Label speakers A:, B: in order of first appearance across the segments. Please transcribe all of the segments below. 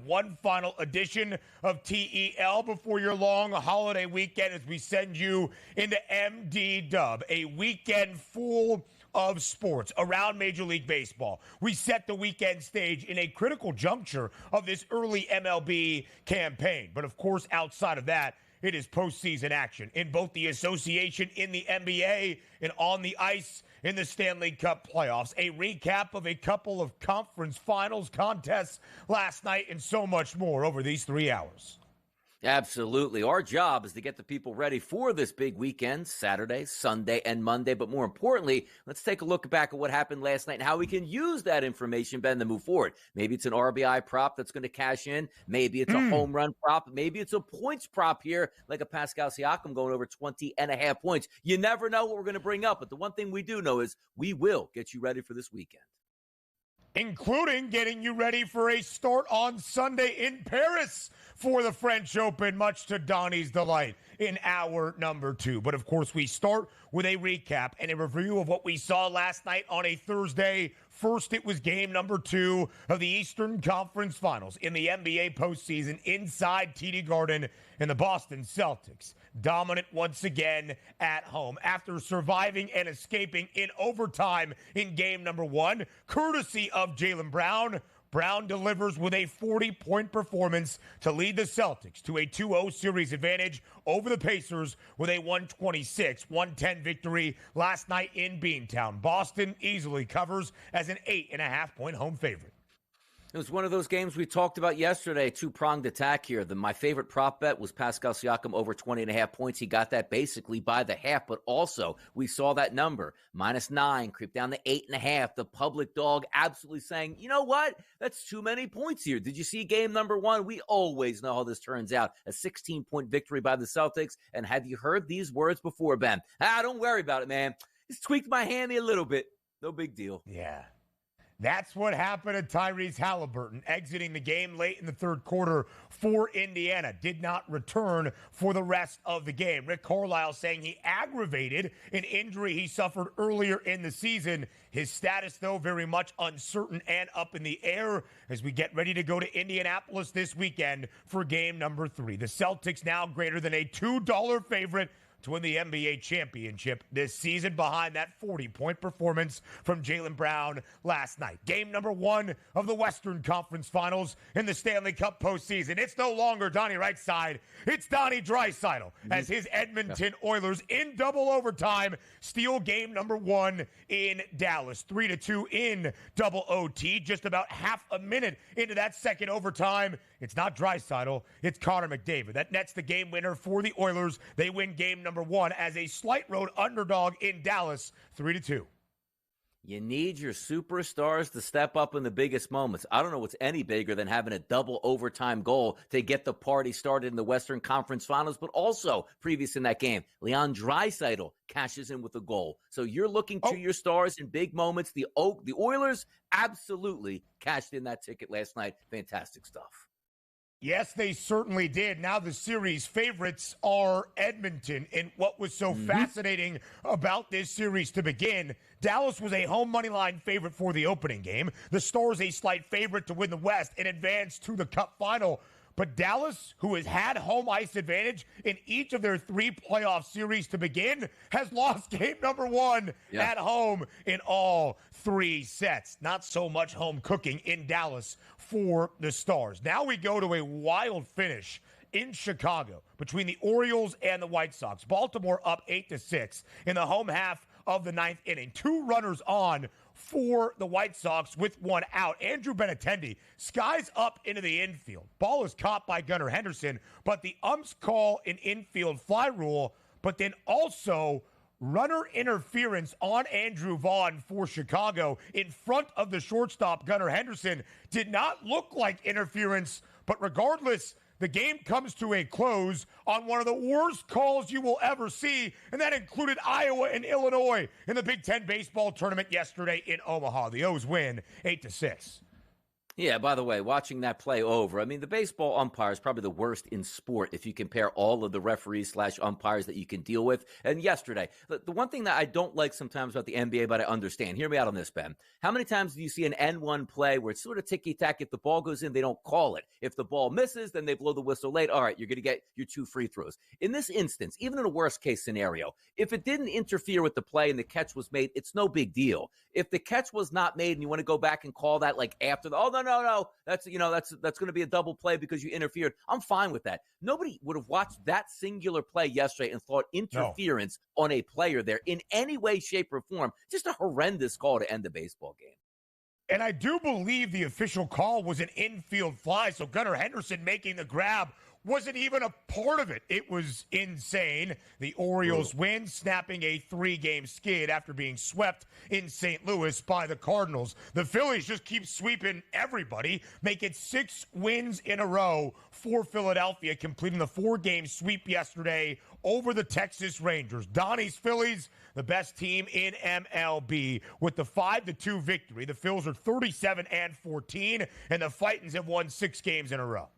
A: one final edition of T.E.L. before your long holiday weekend as we send you into MD-Dub, a weekend full of sports around Major League Baseball. We set the weekend stage in a critical juncture of this early MLB campaign. But of course, outside of that, it is postseason action in both the association, in the NBA, and on the ice in the Stanley Cup playoffs. A recap of a couple of conference finals contests last night and so much more over these 3 hours.
B: Absolutely. Our job is to get the people ready for this big weekend, Saturday, Sunday, and Monday. But more importantly, let's take a look back at what happened last night and how we can use that information, Ben, to move forward. Maybe it's an RBI prop that's going to cash in. Maybe it's a home run prop. Maybe it's a points prop here, like a Pascal Siakam going over 20.5 points. You never know what we're going to bring up. But the one thing we do know is we will get you ready for this weekend,
A: including getting you ready for a start on Sunday in Paris for the French Open, much to Donnie's delight in hour number 2. But of course, we start with a recap and a review of what we saw last night on a Thursday. First, it was game number 2 of the Eastern Conference Finals in the NBA postseason inside TD Garden, and the Boston Celtics dominant once again at home after surviving and escaping in overtime in game number 1, courtesy of Jaylen Brown. Brown delivers with a 40-point performance to lead the Celtics to a 2-0 series advantage over the Pacers with a 126-110 victory last night in Beantown. Boston easily covers as an 8.5-point home favorite.
B: It was one of those games we talked about yesterday, two-pronged attack here. My favorite prop bet was Pascal Siakam over 20.5 points. He got that basically by the half, but also we saw that number, -9, creep down to 8.5. The public dog absolutely saying, you know what? That's too many points here. Did you see game number 1? We always know how this turns out. A 16-point victory by the Celtics. And have you heard these words before, Ben? Don't worry about it, man. Just tweaked my hammy a little bit. No big deal.
A: Yeah. That's what happened to Tyrese Halliburton, exiting the game late in the third quarter for Indiana. Did not return for the rest of the game. Rick Carlisle saying he aggravated an injury he suffered earlier in the season. His status, though, very much uncertain and up in the air as we get ready to go to Indianapolis this weekend for game number 3. The Celtics now greater than a $2 favorite to win the NBA championship this season behind that 40-point performance from Jaylen Brown last night. Game number 1 of the Western Conference Finals in the Stanley Cup postseason. It's no longer Donnie right side. It's Donnie Draisaitl as his Edmonton Oilers in double overtime steal game number 1 in Dallas. 3-2 in double OT. Just about half a minute into that second overtime. It's not Draisaitl, it's Connor McDavid. That nets the game winner for the Oilers. They win game number 1 as a slight road underdog in Dallas, 3-2.
B: You need your superstars to step up in the biggest moments. I don't know what's any bigger than having a double overtime goal to get the party started in the Western Conference Finals, but also previous in that game, Leon Draisaitl cashes in with a goal. So you're looking to your stars in big moments. The Oilers absolutely cashed in that ticket last night. Fantastic stuff.
A: Yes, they certainly did. Now the series favorites are Edmonton. And what was so fascinating about this series to begin, Dallas was a home money line favorite for the opening game. The Stars a slight favorite to win the West and advance to the Cup final. But Dallas, who has had home ice advantage in each of their 3 playoff series to begin, has lost game number 1 at home in all 3 sets. Not so much home cooking in Dallas for the Stars. Now we go to a wild finish in Chicago between the Orioles and the White Sox. Baltimore up 8-6 in the home half of the 9th inning. 2 runners on for the White Sox with 1 out. Andrew Benintendi skies up into the infield. Ball is caught by Gunnar Henderson, but the umps call an infield fly rule, but then also runner interference on Andrew Vaughn for Chicago in front of the shortstop, Gunnar Henderson. Did not look like interference, but regardless, the game comes to a close on one of the worst calls you will ever see, and that included Iowa and Illinois in the Big Ten baseball tournament yesterday in Omaha. The O's win 8-6.
B: Yeah, by the way, watching that play over, I mean, the baseball umpire is probably the worst in sport if you compare all of the referees / umpires that you can deal with. And yesterday, the one thing that I don't like sometimes about the NBA, but I understand, hear me out on this, Ben. How many times do you see an N1 play where it's sort of ticky-tack? If the ball goes in, they don't call it. If the ball misses, then they blow the whistle late. All right, you're going to get your 2 free throws. In this instance, even in a worst-case scenario, if it didn't interfere with the play and the catch was made, it's no big deal. If the catch was not made and you want to go back and call that like after the, no, that's going to be a double play because you interfered, I'm fine with that. Nobody would have watched that singular play yesterday and thought interference on a player there in any way, shape, or form. Just a horrendous call to end the baseball game.
A: And I do believe the official call was an infield fly, so Gunnar Henderson making the grab wasn't even a part of it. It was insane. The Orioles win, snapping a 3-game skid after being swept in St. Louis by the Cardinals. The Phillies just keep sweeping everybody, make it 6 wins in a row for Philadelphia, completing the 4-game sweep yesterday over the Texas Rangers. Donnie's Phillies, the best team in MLB, with the 5-2 victory. The Phils are 37-14, and the Fightins have won 6 games in a row.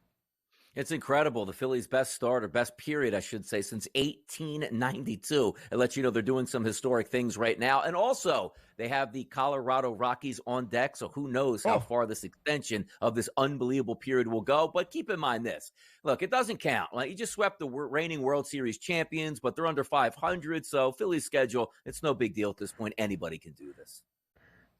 B: It's incredible. The Phillies' best start, or best period, I should say, since 1892. It lets you know they're doing some historic things right now. And also, they have the Colorado Rockies on deck, so who knows how far this extension of this unbelievable period will go. But keep in mind this. Look, it doesn't count. Like, you just swept the reigning World Series champions, but they're under 500, so Phillies' schedule, it's no big deal at this point. Anybody can do this.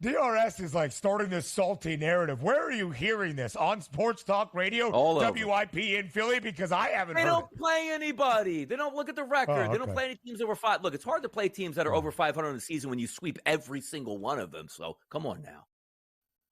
A: DRS is like starting this salty narrative. Where are you hearing this? On Sports Talk Radio,
B: all
A: WIP in Philly? Because I haven't heard it.
B: They don't play anybody. They don't look at the record. They don't play any teams over 5. Look, it's hard to play teams that are over 500 in the season when you sweep every single one of them. So come on now.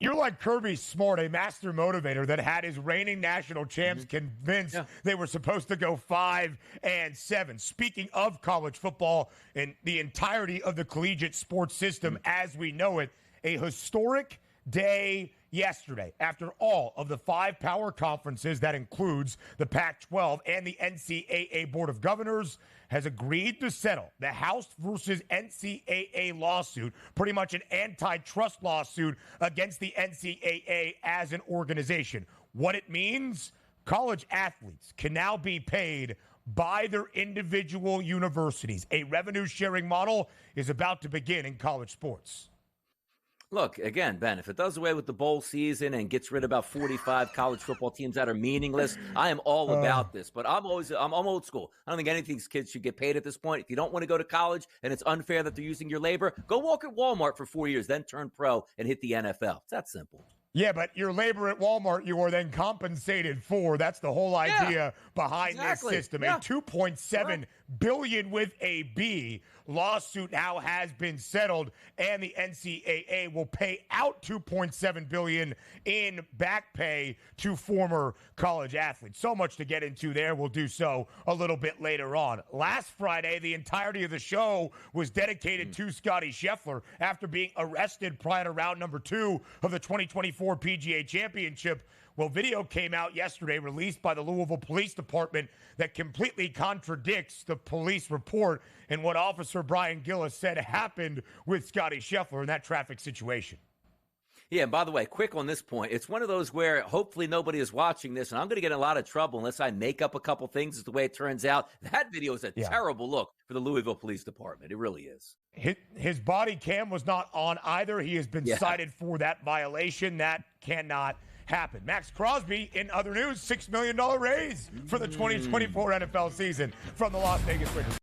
A: You're like Kirby Smart, a master motivator that had his reigning national champs convinced they were supposed to go 5-7. Speaking of college football and the entirety of the collegiate sports system as we know it, a historic day yesterday after all of the 5 power conferences, that includes the Pac-12 and the NCAA Board of Governors, has agreed to settle the House versus NCAA lawsuit, pretty much an antitrust lawsuit against the NCAA as an organization. What it means, college athletes can now be paid by their individual universities. A revenue-sharing model is about to begin in college sports.
B: Look, again, Ben, if it does away with the bowl season and gets rid of about 45 college football teams that are meaningless, I am all about this. But I'm old school. I don't think any of these kids should get paid at this point. If you don't want to go to college and it's unfair that they're using your labor, go walk at Walmart for 4 years, then turn pro and hit the NFL. It's that simple.
A: Yeah, but your labor at Walmart, you are then compensated for. That's the whole idea behind this system. A $2.7 billion with a B lawsuit now has been settled, and the NCAA will pay out $2.7 billion in back pay to former college athletes. So much to get into there. We'll do so a little bit later on. Last Friday, the entirety of the show was dedicated to Scotty Scheffler after being arrested prior to round number 2 of the 2024 PGA Championship. Well, video came out yesterday, released by the Louisville Police Department, that completely contradicts the police report and what Officer Brian Gillis said happened with Scotty Scheffler in that traffic situation.
B: Yeah, and by the way, quick on this point, it's one of those where hopefully nobody is watching this, and I'm going to get in a lot of trouble unless I make up a couple things as the way it turns out. That video is a terrible look for the Louisville Police Department. It really is.
A: His body cam was not on either. He has been cited for that violation. That cannot happen. Max Crosby, in other news, $6 million raise for the 2024 NFL season from the Las Vegas Raiders.